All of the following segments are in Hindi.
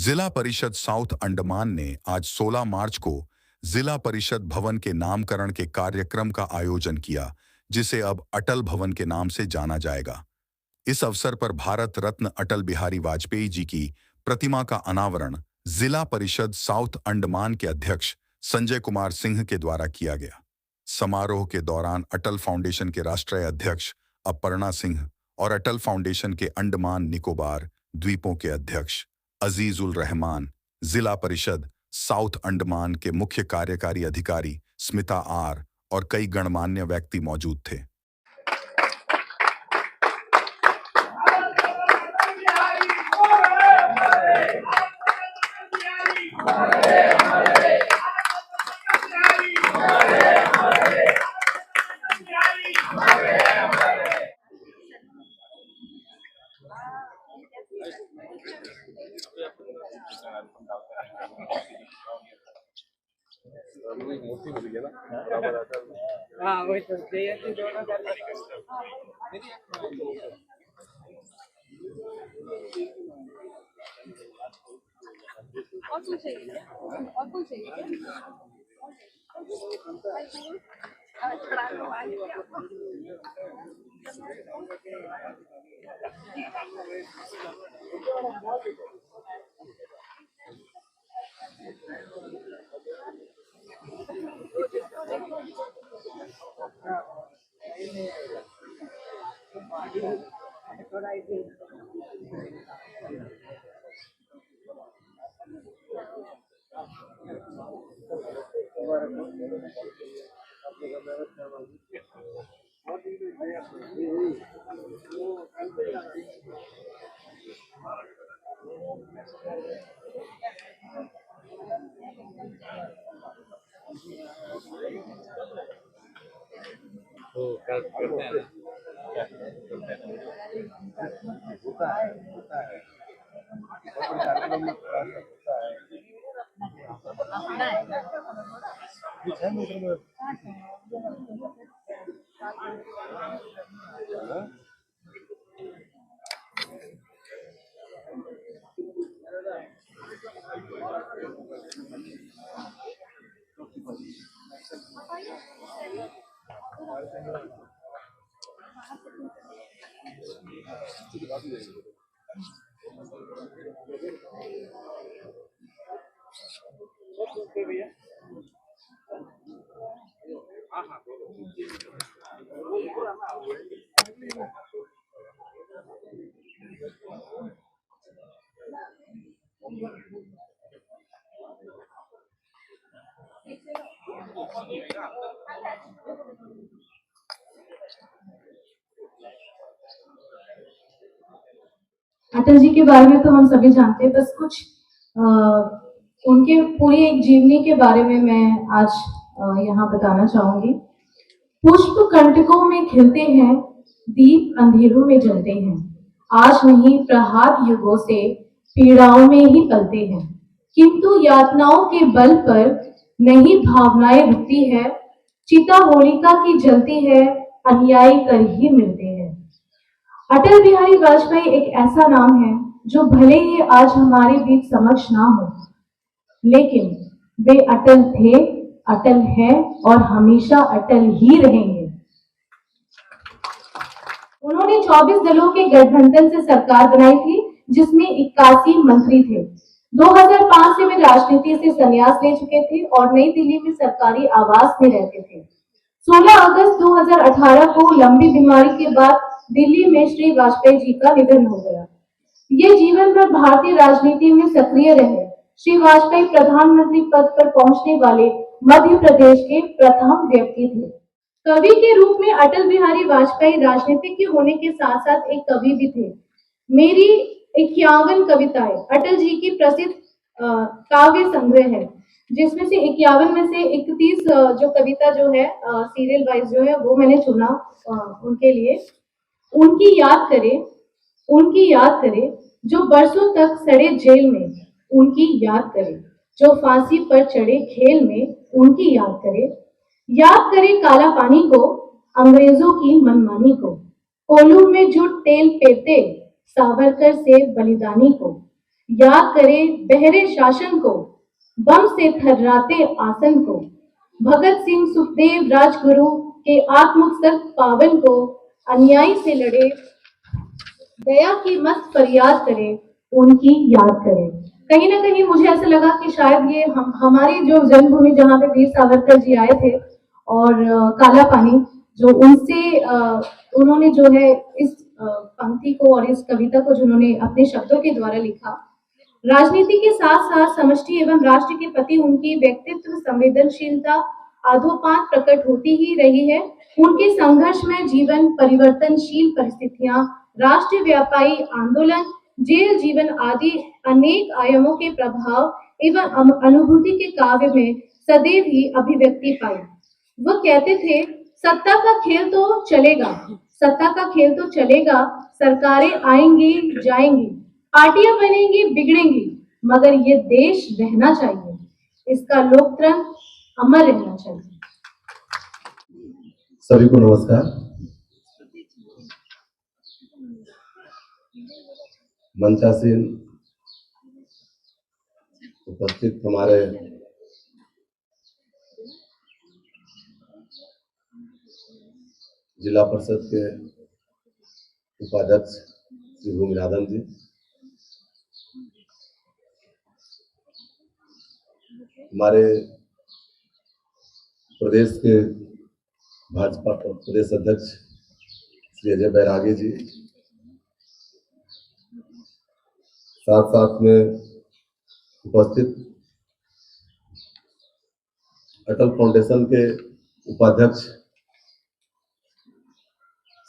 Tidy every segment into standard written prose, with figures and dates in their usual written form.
जिला परिषद साउथ अंडमान ने आज 16 मार्च को जिला परिषद भवन के नामकरण के कार्यक्रम का आयोजन किया, जिसे अब अटल भवन के नाम से जाना जाएगा। इस अवसर पर भारत रत्न अटल बिहारी वाजपेयी जी की प्रतिमा का अनावरण जिला परिषद साउथ अंडमान के अध्यक्ष संजय कुमार सिंह के द्वारा किया गया। समारोह के दौरान अटल फाउंडेशन के राष्ट्रीय अध्यक्ष अपर्णा सिंह और अटल फाउंडेशन के अंडमान निकोबार द्वीपों के अध्यक्ष अजीजुल रहमान, जिला परिषद साउथ अंडमान के मुख्य कार्यकारी अधिकारी स्मिता आर और कई गणमान्य व्यक्ति मौजूद थे। हाँ वही तो जयंती दोनों कर और कुछ चाहिए और कुछ चाहिए करते हैं अटल जी के बारे में तो हम सभी जानते हैं, बस कुछ उनके पूरी एक जीवनी के बारे में मैं आज यहाँ बताना चाहूंगी। पुष्प कंटकों में खिलते हैं, दीप अंधेरों में जलते हैं, आज नहीं प्रहार युगों से पीड़ाओं में ही पलते हैं, किंतु यातनाओं के बल पर नहीं भावनाएं रुकती है, चिता होलिका की जलती है, अनुयायी कर ही मिलते हैं। अटल बिहारी वाजपेयी एक ऐसा नाम है जो भले ही आज हमारे बीच समक्ष ना हो, लेकिन वे अटल थे, अटल हैं और हमेशा अटल ही रहेंगे। उन्होंने 24 दलों के गठबंधन से सरकार बनाई थी, जिसमें 81 मंत्री थे। 2005 से वे राजनीति से संन्यास ले चुके थे और नई दिल्ली में सरकारी आवास में रहते थे। 16 अगस्त 2018 को लंबी बीमारी के बाद दिल्ली में श्री वाजपेयी जी का निधन हो गया। ये जीवन भर भारतीय राजनीति में सक्रिय रहे। श्री वाजपेयी प्रधानमंत्री पद पर पहुंचने वाले मध्य प्रदेश के प्रथम व्यक्ति थे। कवि के रूप में अटल बिहारी वाजपेयी राजनीतिज्ञ होने के साथ साथ एक कवि भी थे। मेरी 51 कविताएं अटल जी की प्रसिद्ध काव्य संग्रह है, जिसमें से 51 में से 31 जो कविता जो है सीरियल वाइज जो है वो मैंने चुना उनके लिए। उनकी याद करें जो बरसों तक सड़े जेल में, उनकी याद करें जो फांसी पर चढ़े खेल में, उनकी याद करें काला पानी को, अंग्रेजों की मनमानी को, कोल्हू में जुट तेल पेते सावरकर से बलिदानी को, याद करे बहरे शासन को, बम से थर्राते आसन को, भगत सिंह सुखदेव राजगुरु के आत्मोत्सर्ग पावन को, अन्याय से लड़े दया की मस्त फरियाद करे, उनकी याद करे। कहीं ना कहीं मुझे ऐसा लगा कि शायद ये हमारी जो जन्मभूमि जहाँ पे वीर सावरकर जी आए थे और काला पानी जो उनसे उन्होंने जो है इस पंक्ति को और इस कविता को जिन्होंने अपने शब्दों के द्वारा लिखा, राजनीति के साथ साथ समष्टि एवं राष्ट्र के प्रति उनकी व्यक्तित्व संवेदनशीलता आदोपांत प्रकट होती ही रही है। उनके संघर्ष में जीवन, परिवर्तनशील परिस्थितियां, राष्ट्र व्यापारी आंदोलन, जेल जीवन आदि अनेक आयामों के प्रभाव एवं अनुभूति के काव्य में सदैव ही अभिव्यक्ति पाई। वह कहते थे, सत्ता का खेल तो चलेगा, सत्ता का खेल तो चलेगा, सरकारें आएंगी जाएंगी, पार्टियां बनेंगी बिगड़ेंगी, मगर ये देश रहना चाहिए, इसका लोकतंत्र अमर रहना चाहिए। सभी को नमस्कार। मंचासीन उपस्थित हमारे जिला परिषद के उपाध्यक्ष श्री भूमिनाथन जी, हमारे प्रदेश के भाजपा प्रदेश अध्यक्ष श्री अजय बैरागी जी, साथ साथ में उपस्थित अटल फाउंडेशन के उपाध्यक्ष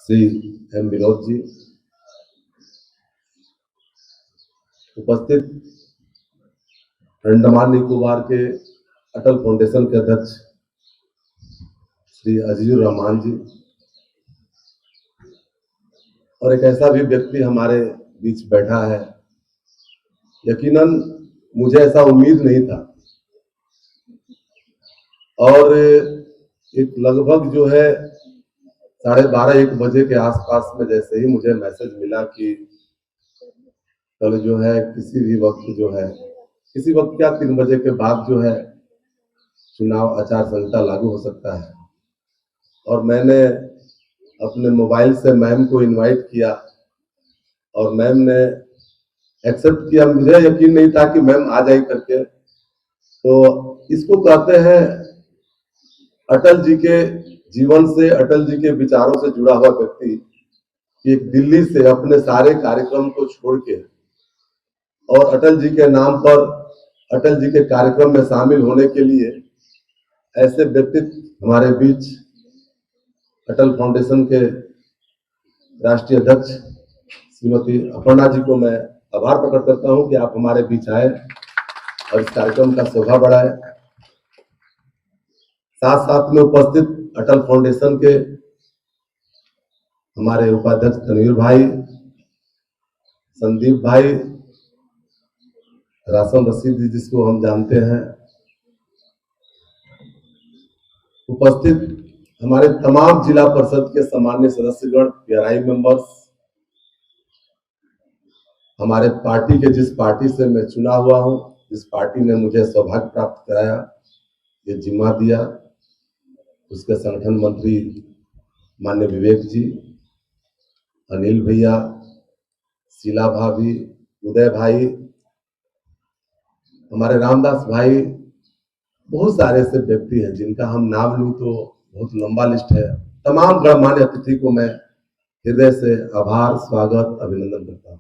श्री एम विनोद जी, उपस्थित अंडमान निकोबार के अटल फाउंडेशन के अध्यक्ष श्री अजीजुर रहमान जी, और एक ऐसा भी व्यक्ति हमारे बीच बैठा है, यकीनन मुझे ऐसा उम्मीद नहीं था, और एक लगभग जो है 12:30-1 बजे के आसपास में जैसे ही मुझे मैसेज मिला कि कल जो है किसी भी वक्त जो है, किसी वक्त क्या 3 बजे के बाद जो है चुनाव आचार संहिता लागू हो सकता है, और मैंने अपने मोबाइल से मैम को इनवाइट किया और मैम ने एक्सेप्ट किया। मुझे यकीन नहीं था कि मैम आ जाए करके। तो इसको कहते हैं अटल जी के जीवन से, अटल जी के विचारों से जुड़ा हुआ व्यक्ति एक दिल्ली से अपने सारे कार्यक्रम को छोड़ के और अटल जी के नाम पर अटल जी के कार्यक्रम में शामिल होने के लिए ऐसे व्यक्तित्व हमारे बीच अटल फाउंडेशन के राष्ट्रीय अध्यक्ष श्रीमती अपर्णा जी को मैं आभार प्रकट करता हूं कि आप हमारे बीच आए और इस कार्यक्रम का शोभा बढ़ाए। साथ साथ में उपस्थित अटल फाउंडेशन के हमारे उपाध्यक्ष तनवीर भाई, संदीप भाई, राशन रशीद जी जिसको हम जानते हैं, उपस्थित हमारे तमाम जिला परिषद के सामान्य सदस्यगण, PRI मेंबर्स, हमारे पार्टी के जिस पार्टी से मैं चुना हुआ हूं, जिस पार्टी ने मुझे सौभाग्य प्राप्त कराया, ये जिम्मा दिया, उसके संगठन मंत्री माननीय विवेक जी, अनिल भैया, शीला भाभी, उदय भाई, हमारे रामदास भाई, बहुत सारे ऐसे व्यक्ति हैं जिनका हम नाम लूं तो बहुत लंबा लिस्ट है। तमाम गणमान्य अतिथि को मैं हृदय से आभार, स्वागत, अभिनंदन करता हूं।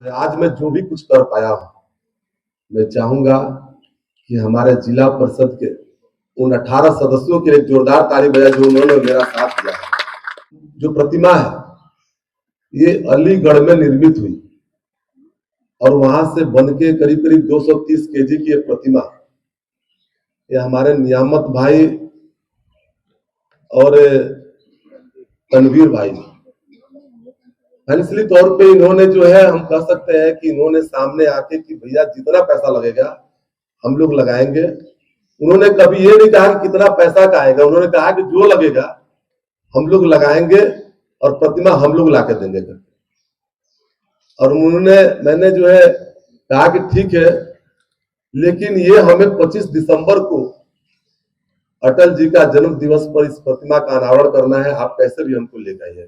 आज मैं जो भी कुछ कर पाया हूं, मैं चाहूंगा कि हमारे जिला परिषद के उन 18 सदस्यों के लिए जोरदार ताली बजाए जो उन्होंने मेरा साथ दिया है। जो प्रतिमा है ये अलीगढ़ में निर्मित हुई और वहां से बन के करीब करीब 230 kg की एक प्रतिमा, ये हमारे नियामत भाई और तनवीर भाई, फाइनेंशियली तौर पे इन्होंने जो है, हम कह सकते हैं कि इन्होंने सामने आके कि भैया जितना पैसा लगेगा हम लोग लगाएंगे। उन्होंने कभी ये नहीं कहा कि कितना पैसा का आएगा, उन्होंने कहा कि जो लगेगा हम लोग लगाएंगे और प्रतिमा हम लोग लाके देंगे। और मैंने जो है कहा कि ठीक है, लेकिन ये हमें 25 दिसंबर को अटल जी का जन्म दिवस पर इस प्रतिमा का अनावरण करना है, आप कैसे भी हमको लेकर आइए।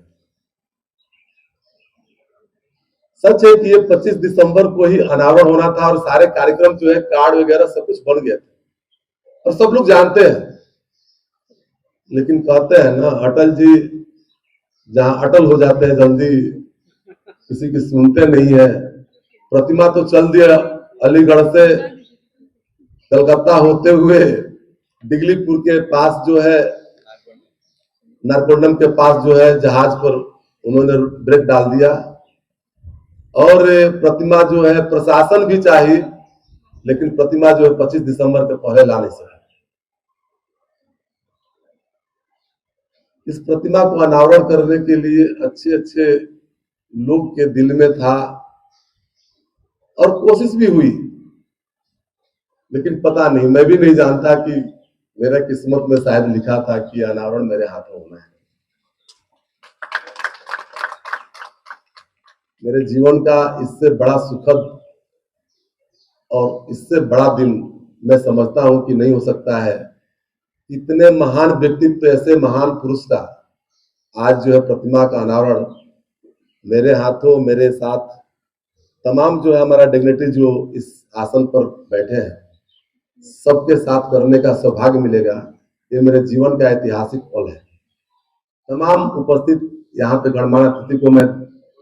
सच है कि ये 25 दिसंबर को ही अनावरण होना था और सारे कार्यक्रम जो है कार्ड वगैरह सब कुछ बन गया था और सब लोग जानते हैं, लेकिन कहते हैं ना, अटल जी जहां अटल हो जाते हैं जल्दी किसी की सुनते नहीं है। प्रतिमा तो चल दिया, अलीगढ़ से कलकत्ता होते हुए डिगलीपुर के पास जो है, नारकोंडम के पास जो है, जहाज पर उन्होंने ब्रेक डाल दिया और प्रतिमा जो है प्रशासन भी चाहिए, लेकिन प्रतिमा जो है 25 दिसंबर के पहले ला नहीं सका। इस प्रतिमा को अनावरण करने के लिए अच्छे अच्छे लोग के दिल में था और कोशिश भी हुई, लेकिन पता नहीं, मैं भी नहीं जानता कि मेरा किस्मत में शायद लिखा था कि अनावरण मेरे हाथों होना है। मेरे जीवन का इससे बड़ा सुखद और इससे बड़ा दिन मैं समझता हूं कि नहीं हो सकता है। इतने महान व्यक्तित्व, ऐसे महान पुरुष का आज जो है प्रतिमा का अनावरण मेरे हाथों, मेरे साथ तमाम जो है हमारा डिग्निटी जो इस आसन पर बैठे हैं, सबके साथ करने का सौभाग्य मिलेगा। ये मेरे जीवन का ऐतिहासिक पल है। तमाम उपस्थित यहाँ पे गणमान्य अतिथि को मैं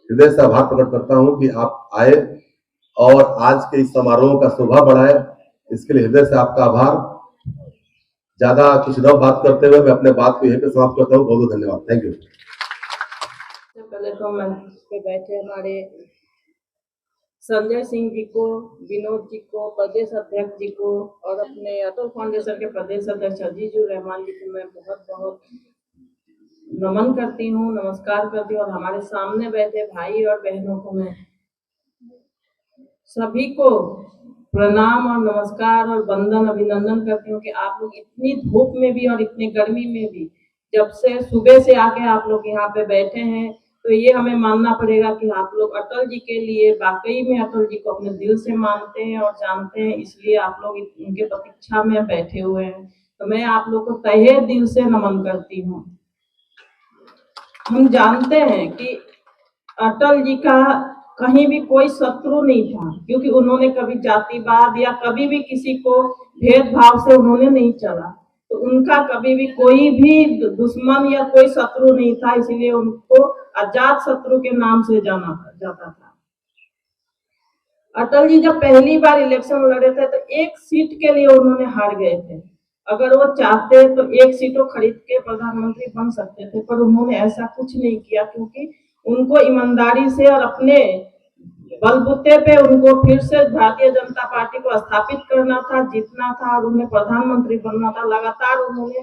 हृदय से आभार प्रकट करता हूँ कि आप आए और आज के इस समारोह का शोभा बढ़ाए, इसके लिए हृदय से आपका आभार। ज्यादा कुछ न बात करते हुए मैं अपने बात को यहीं पे समाप्त करता हूँ। बहुत बहुत धन्यवाद। Thank you. पहले तो मंच पे बैठे हमारे संजय सिंह जी को, विनोद जी को, प्रदेश अध्यक्ष जी को और अपने अटल फाउंडेशन के प्रदेश अध्यक्ष अजीजुर रहमान जी को मैं बहुत बहुत नमन करती हूँ, नमस्कार करती हूँ। और हमारे सामने बैठे भाई और बहनों को मैं सभी को प्रणाम और नमस्कार और वंदन अभिनंदन करती हूँ कि आप लोग इतनी धूप में भी और इतनी गर्मी में भी जब से सुबह से आके आप लोग यहाँ पे बैठे हैं, तो ये हमें मानना पड़ेगा कि आप लोग अटल जी के लिए वाकई में अटल जी को अपने दिल से मानते हैं और जानते हैं, इसलिए आप लोग उनके प्रतीक्षा में बैठे हुए हैं। तो मैं आप लोग को तहे दिल से नमन करती हूँ। हम जानते हैं कि अटल जी का कहीं भी कोई शत्रु नहीं था, क्योंकि उन्होंने कभी जातिवाद या कभी भी किसी को भेदभाव से उन्होंने नहीं चला। तो उनका कभी भी कोई भी दुश्मन या कोई शत्रु नहीं था, इसलिए उनको अजात शत्रु के नाम से जाना जाता था। अटल जी जब पहली बार इलेक्शन लड़े थे तो एक सीट के लिए उन्होंने हार गए थे। अगर वो चाहते तो एक सीटों खरीद के प्रधानमंत्री बन सकते थे, पर उन्होंने ऐसा कुछ नहीं किया, क्योंकि उनको ईमानदारी से और अपने बलबूते पे उनको फिर से भारतीय जनता पार्टी को स्थापित करना था, जीतना था और उन्हें प्रधानमंत्री बनना था। लगातार उन्होंने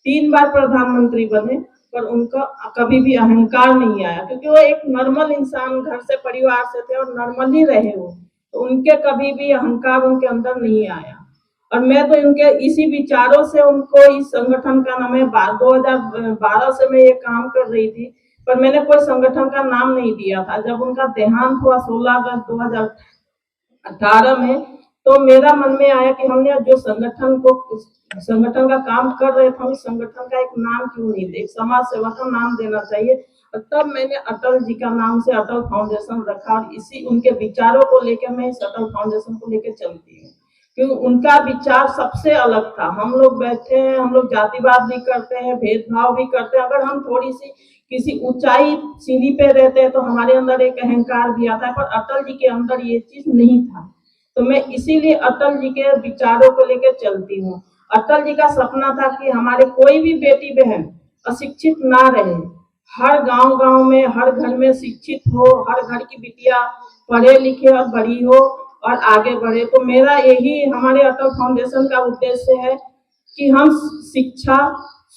3 बार प्रधानमंत्री बने, पर उनका कभी भी अहंकार नहीं आया, क्योंकि वो एक नॉर्मल इंसान, घर से परिवार से थे और नॉर्मल ही रहे वो, तो उनके कभी भी अहंकार उनके अंदर नहीं आया। और मैं तो इनके इसी विचारों से उनको इस संगठन का नाम है, 2012 से मैं ये काम कर रही थी, पर मैंने कोई संगठन का नाम नहीं दिया था। जब उनका देहांत हुआ 16 अगस्त 2018 में, तो मेरा मन में आया कि हमने जो संगठन का काम कर रहे थे, उस संगठन का एक नाम क्यों नहीं दे, समाज सेवा का नाम देना चाहिए। और तब मैंने अटल जी का नाम से अटल फाउंडेशन रखा और इसी उनके विचारों को लेकर मैं इस अटल फाउंडेशन को लेकर चलती हूँ, क्योंकि उनका विचार सबसे अलग था। हम लोग बैठे हैं, हम लोग जातिवाद भी करते हैं, भेदभाव भी करते हैं। अगर हम थोड़ी सी किसी ऊंचाई सीढ़ी पे रहते हैं तो हमारे अंदर एक अहंकार भी आता है, पर अटल जी के अंदर ये चीज नहीं था। तो मैं इसीलिए अटल जी के विचारों को लेकर चलती हूँ। अटल जी का सपना था कि हमारे कोई भी बेटी बहन अशिक्षित ना रहे, हर गांव में, हर घर में शिक्षित हो, हर घर की बिटिया पढ़े लिखे और बड़ी हो और आगे बढ़े। तो मेरा यही हमारे अटल फाउंडेशन का उद्देश्य है कि हम शिक्षा,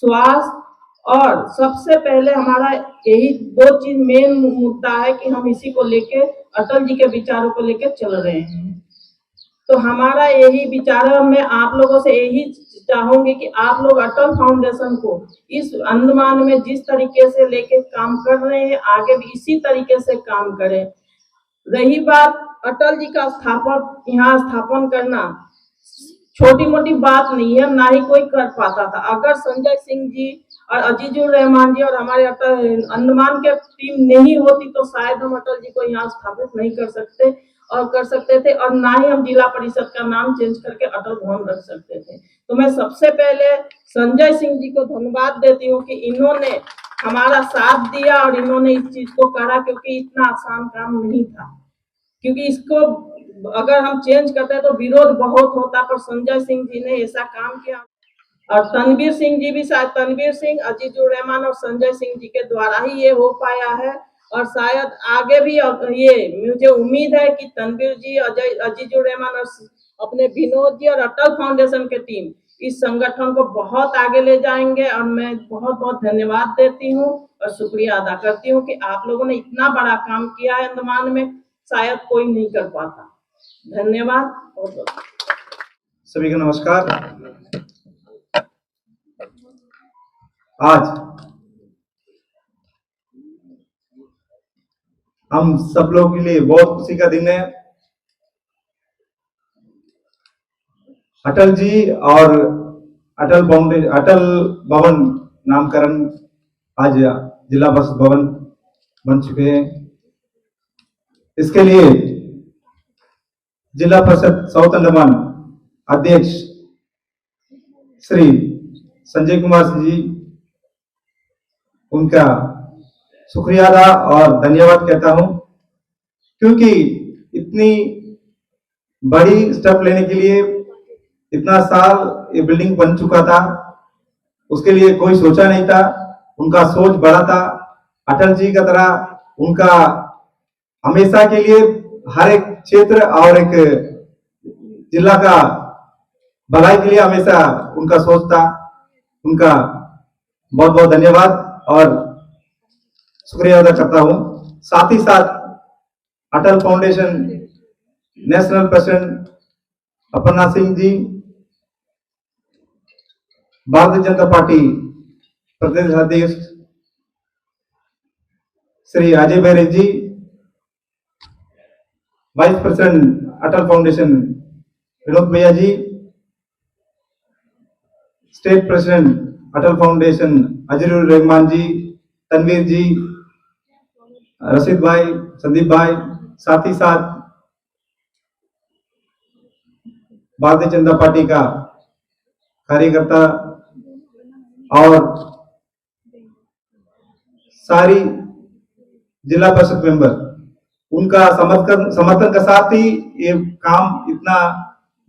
स्वास्थ्य और सबसे पहले हमारा यही 2 चीज मेन मुद्दा है कि हम इसी को लेके अटल जी के विचारों को लेके चल रहे हैं। तो हमारा यही विचार है। मैं आप लोगों से यही चाहूंगी कि आप लोग अटल फाउंडेशन को इस अंडमान में जिस तरीके से लेके काम कर रहे हैं, आगे भी इसी तरीके से काम करें। रही बात अटल जी का यहाँ स्थापन करना, छोटी मोटी बात नहीं है, ना ही कोई कर पाता था। अगर संजय सिंह जी और अजीजुर रहमान जी और हमारे अंडमान के टीम नहीं होती तो शायद हम अटल जी को यहाँ स्थापित नहीं कर सकते थे, और ना ही हम जिला परिषद का नाम चेंज करके अटल भवन रख सकते थे। तो मैं सबसे पहले संजय सिंह जी को धन्यवाद देती हूँ कि इन्होंने हमारा साथ दिया और इन्होंने इस चीज को करा, क्योंकि इतना आसान काम नहीं था। क्योंकि इसको अगर हम चेंज करते हैं तो विरोध बहुत होता, पर संजय सिंह जी ने ऐसा काम किया। और तनवीर सिंह जी भी, शायद तनवीर सिंह, अजीजुर रहमान और संजय सिंह जी के द्वारा ही ये हो पाया है, और शायद आगे भी ये मुझे उम्मीद है कि तनवीर जी, अजीजुर रहमान और अपने विनोद जी और अटल फाउंडेशन के टीम इस संगठन को बहुत आगे ले जाएंगे। और मैं बहुत बहुत धन्यवाद देती हूँ और शुक्रिया अदा करती हूँ कि आप लोगों ने इतना बड़ा काम किया है अंडमान में, शायद कोई नहीं कर पाता। धन्यवाद। सभी को नमस्कार। आज हम सब लोगों के लिए बहुत खुशी का दिन है। अटल जी और अटल भवन नामकरण आज जिला परिषद भवन बन चुके हैं। इसके लिए जिला परिषद साउथ अंडमान अध्यक्ष श्री संजय कुमार सिंह जी, उनका शुक्रिया अदा और धन्यवाद कहता हूं, क्योंकि इतनी बड़ी स्टेप लेने के लिए इतना साल ये बिल्डिंग बन चुका था, उसके लिए कोई सोचा नहीं था। उनका सोच बड़ा था। अटल जी का तरह उनका हमेशा के लिए हर एक क्षेत्र और एक जिला का भलाई के लिए हमेशा उनका सोच था। उनका बहुत बहुत धन्यवाद और शुक्रिया अदा करता हूं। साथ ही साथ Atal foundation national president Aparna Singh ji, Bharatiya Janata party प्रदेश अध्यक्ष श्री अजय बैरेज ji, vice president Atal foundation Vinod भैया ji, state president Atal foundation Azizur Rahman ji, Tanveer ji, Rashid भाई, संदीप भाई, साथ ही साथ भारतीय जनता पार्टी का कार्यकर्ता और सारी जिला परिषद मेंबर, उनका समर्थन के साथ ही ये काम इतना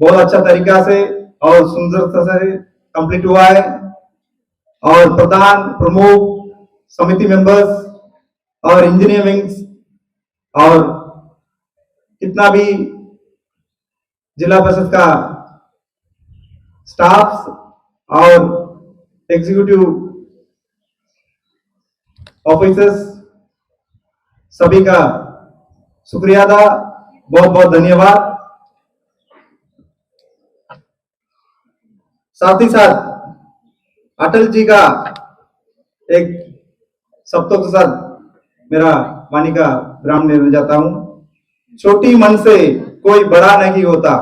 बहुत अच्छा तरीका से और सुंदरता से कंप्लीट हुआ है। और प्रधान, प्रमुख, समिति मेंबर्स और इंजीनियरिंग और कितना भी जिला परिषद का स्टाफ और एग्जीक्यूटिव ऑफिसर्स, सभी का शुक्रिया अदा, बहुत बहुत धन्यवाद। साथ ही साथ अटल जी का एक शब्दों के साथ मेरा वाणी का विराम लेने जाता हूं। छोटी मन से कोई बड़ा नहीं होता,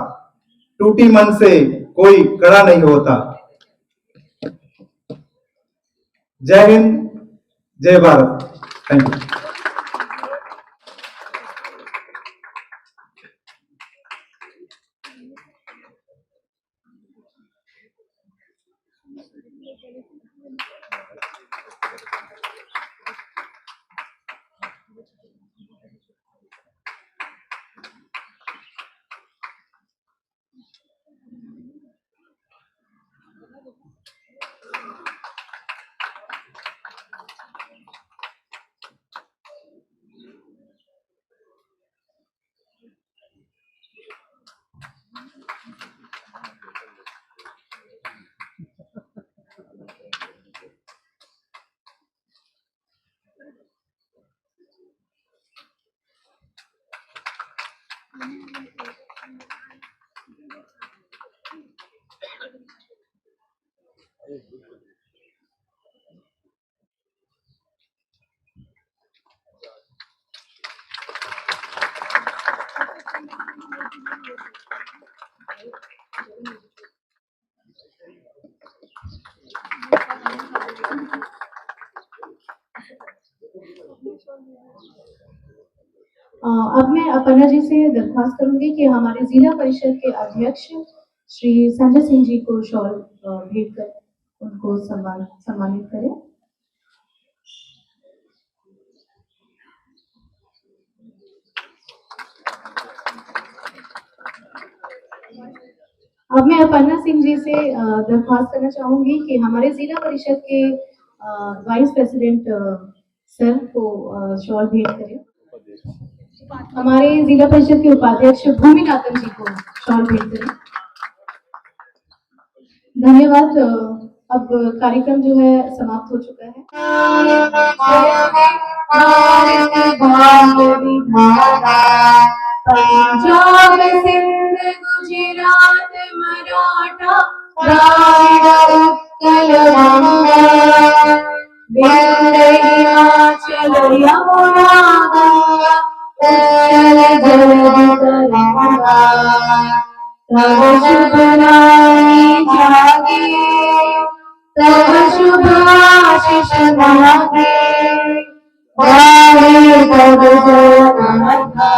टूटी मन से कोई कड़ा नहीं होता। जय हिंद, जय भारत। Thank you. अब मैं अपर्णा जी से दरख्वास्त करूंगी कि हमारे जिला परिषद के अध्यक्ष श्री संजय सिंह जी को शॉल भेंट कर उनको सम्मानित करें। अब मैं अपर्णा सिंह जी से दरख्वास्त करना चाहूंगी कि हमारे जिला परिषद के वाइस प्रेसिडेंट सर को शॉल भेंट करें। हमारे जिला परिषद के उपाध्यक्ष भूमिनाथन जी को शॉल भेंट करें। धन्यवाद। अब कार्यक्रम जो है समाप्त हो चुका है। पंजाब सिंध गुजरात मराठा द्राविड़ उत्कल गंगा विंध्य हिमाचल यमुना गंगा उच्चल जलधि तरंगा तव शुभ नामी जागे तव शुभ आशीष मांगे गावे तव जयगाथा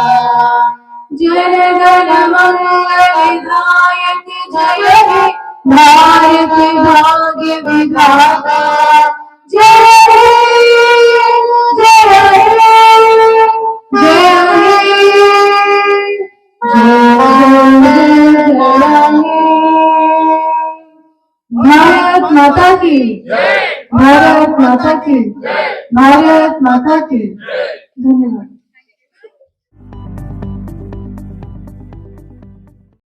जन गण मंगल विधायक जय हे भारत भाग्य विधाता जय हे जय हे जय भारत माता की भारत माता की भारत माता की